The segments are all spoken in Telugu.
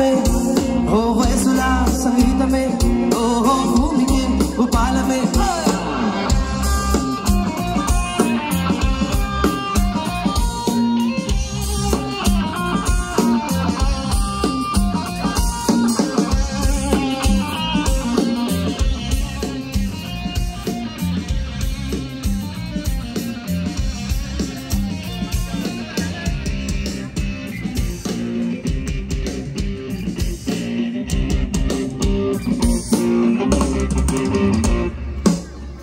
తాళమే ఓ వయసుల సంగీతమే ఓహో భూమికి ఉపాలమే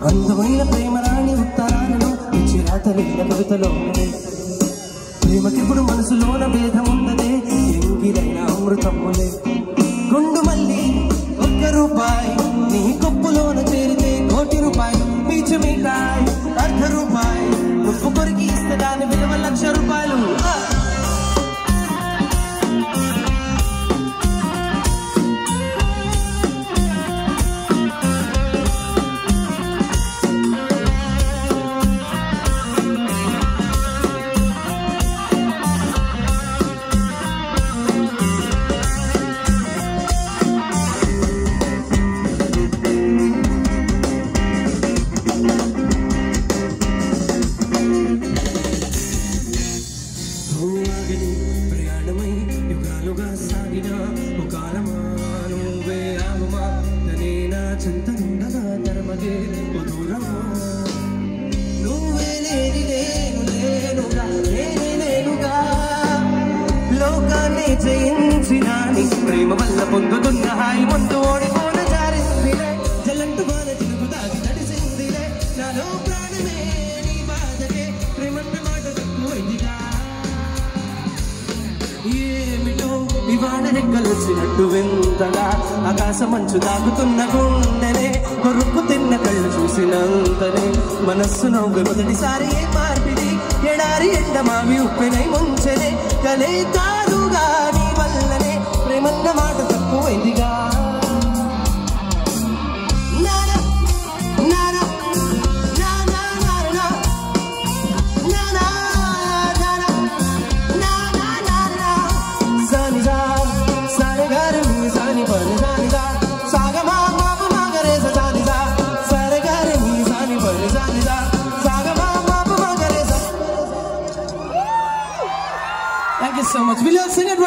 అందమైన ప్రేమరాణి ఉత్తరాలను చిరాతలిన కవితలో ప్రేమకిప్పుడు మనసులోన భేదం ఉన్నదే ఎంగిరైన అమృతములే గుండు మళ్ళీ ₹1 నీ కొప్పులోన చేరితే ₹1 పీచుమిఠాయి ₹1 నువ్వు కొరికి ఇస్తే దాని విలువ ₹1,00,000 ప్రయాణమై యుగాలుగా సాగిన కాలమా నువ్వే ఆగుమా ననే నా చింతనుండగా ధర్మగే దూరమా నువ్వే లేని నేను లేనుగా నేనే లేనుగా లోకాన్ని జయించిన నీ ప్రేమ వల్ల పొందుతున్న హాయి ముందు ఓడిపోన జారిందిలే జలంటు బాల చిలుకు తాగి తడిసిందిలే నాలో ప్రాణమే నీ బాధకే ప్రేమన్న మాట తక్కువైందిగా ఏమిటో ఇవాళ రెక్కలొచ్చినట్టు వింతగా ఆకాశమంచు దాగుతున్న గుండెనే కొరుక్కు తిన్న కళ్ళు చూసినంతనే మనస్సు నవ్వు మొదటిసారి ఏ మార్పిడి ఎడారి ఎండ మావి ఉప్పెనై ముంచెనే కలే కాదుగా నీ వల్లనే ప్రేమన్న మాట తక్కువైందిగా Thank you so much. Will you all sing it right?